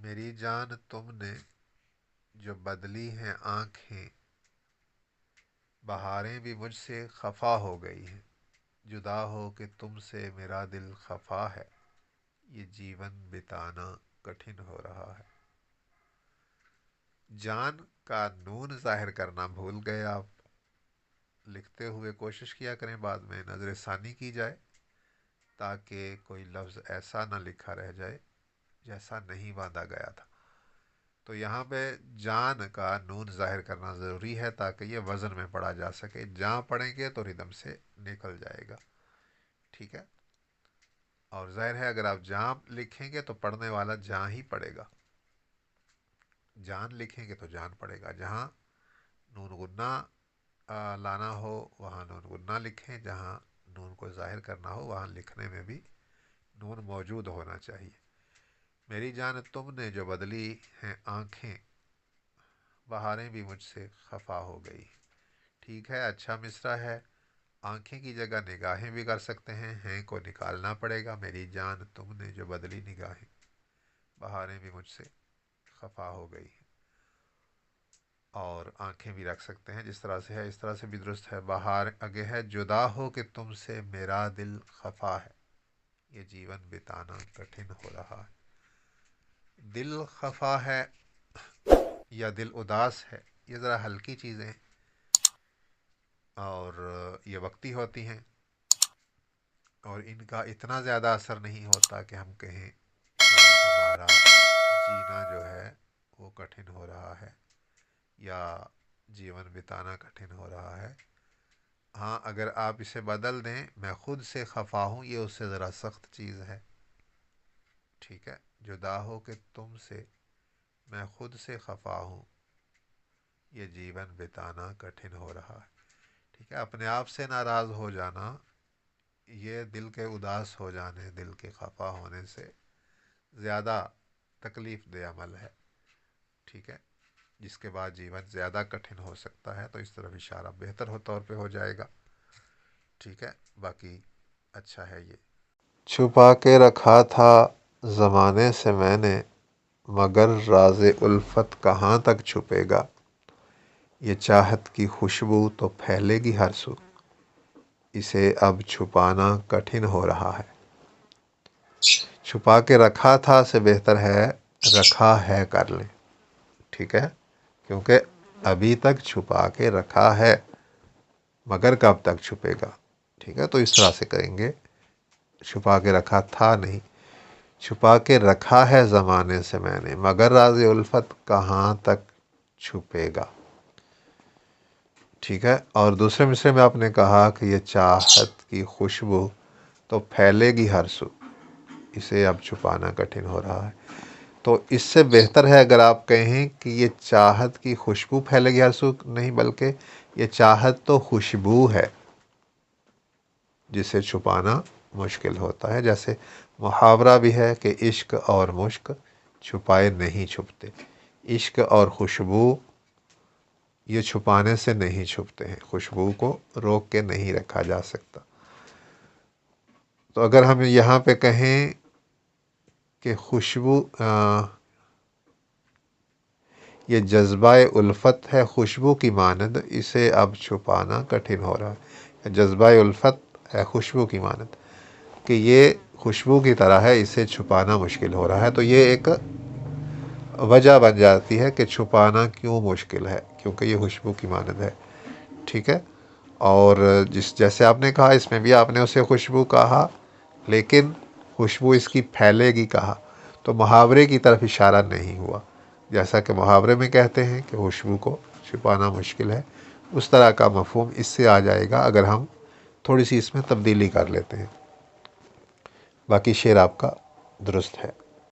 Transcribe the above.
मेरी जान तुमने जो बदली हैं आंखें, बहारें भी मुझसे खफा हो गई हैं। जुदा हो के तुमसे मेरा दिल खफा है, ये जीवन बिताना कठिन हो रहा है। जान का नून जाहिर करना भूल गए आप। लिखते हुए कोशिश किया करें बाद में नजर सानी की जाए, ताकि कोई लफ्ज़ ऐसा ना लिखा रह जाए जैसा नहीं बांधा गया था। तो यहाँ पे जान का नून जाहिर करना ज़रूरी है ताकि ये वज़न में पढ़ा जा सके। जहाँ पढ़ेंगे तो रिदम से निकल जाएगा। ठीक है। और जाहिर है अगर आप जहाँ लिखेंगे तो पढ़ने वाला जहाँ ही पढ़ेगा। जान लिखेंगे तो जान पड़ेगा। जहाँ नून गुन्ना लाना हो वहाँ नून गुन्ना लिखें, जहाँ नून को जाहिर करना हो वहाँ लिखने में भी नून मौजूद होना चाहिए। मेरी जान तुमने जो बदली हैं आंखें, बहारें भी मुझसे खफा हो गई। ठीक है, अच्छा मिसरा है। आंखें की जगह निगाहें भी कर सकते हैं को निकालना पड़ेगा। मेरी जान तुमने जो बदली निगाहें, बहारें भी मुझसे खफा हो गई। और आंखें भी रख सकते हैं, जिस तरह से है इस तरह से भी दुरुस्त है। बहार आगे है, जुदा हो कि तुमसे मेरा दिल खफा है, ये जीवन बिताना कठिन हो रहा है। दिल खफा है या दिल उदास है, ये ज़रा हल्की चीज़ें हैं और ये वक्ती होती हैं और इनका इतना ज़्यादा असर नहीं होता कि हम कहें कि हमारा जीना जो है वो कठिन हो रहा है या जीवन बिताना कठिन हो रहा है। हाँ, अगर आप इसे बदल दें, मैं खुद से खफा हूँ, ये उससे ज़रा सख्त चीज़ है। ठीक है, जुदा हो के तुमसे मैं खुद से खफा हूँ, ये जीवन बिताना कठिन हो रहा है। ठीक है, अपने आप से नाराज़ हो जाना, ये दिल के उदास हो जाने, दिल के खफा होने से ज़्यादा तकलीफ़ दे अमल है। ठीक है, जिसके बाद जीवन ज़्यादा कठिन हो सकता है। तो इस तरफ इशारा बेहतर हो तौर पे हो जाएगा। ठीक है, बाकी अच्छा है ये। छुपा के रखा था ज़माने से मैंने, मगर राज़े उल्फत कहाँ तक छुपेगा। ये चाहत की खुशबू तो फैलेगी हर सू, इसे अब छुपाना कठिन हो रहा है। छुपा के रखा था से बेहतर है रखा है कर लें। ठीक है, क्योंकि अभी तक छुपा के रखा है, मगर कब तक छुपेगा। ठीक है, तो इस तरह से करेंगे। छुपा के रखा था नहीं, छुपा के रखा है ज़माने से मैंने, मगर राज़े उल्फत कहाँ तक छुपेगा। ठीक है, और दूसरे मिसरे में आपने कहा कि ये चाहत की खुशबू तो फैलेगी हर सू, इसे अब छुपाना कठिन हो रहा है। तो इससे बेहतर है अगर आप कहें कि ये चाहत की खुशबू फैलेगी हर सू, नहीं बल्कि ये चाहत तो खुशबू है जिसे छुपाना मुश्किल होता है। जैसे मुहावरा भी है कि इश्क और मुश्क छुपाए नहीं छुपते। इश्क और खुशबू ये छुपाने से नहीं छुपते हैं, खुशबू को रोक के नहीं रखा जा सकता। तो अगर हम यहाँ पे कहें कि खुशबू ये जज्बाए उल्फत है खुशबू की मानद, इसे अब छुपाना कठिन हो रहा है। जज्बाए उल्फत है खुशबू की मानद कि ये खुशबू की तरह है, इसे छुपाना मुश्किल हो रहा है। तो ये एक वजह बन जाती है कि छुपाना क्यों मुश्किल है, क्योंकि ये खुशबू की मानद है। ठीक है, और जिस जैसे आपने कहा इसमें भी आपने उसे खुशबू कहा, लेकिन खुशबू इसकी फैलेगी कहा, तो मुहावरे की तरफ इशारा नहीं हुआ। जैसा कि मुहावरे में कहते हैं कि खुशबू को छुपाना मुश्किल है, उस तरह का मफहूम इससे आ जाएगा अगर हम थोड़ी सी इसमें तब्दीली कर लेते हैं। बाकी शेर आपका दुरुस्त है।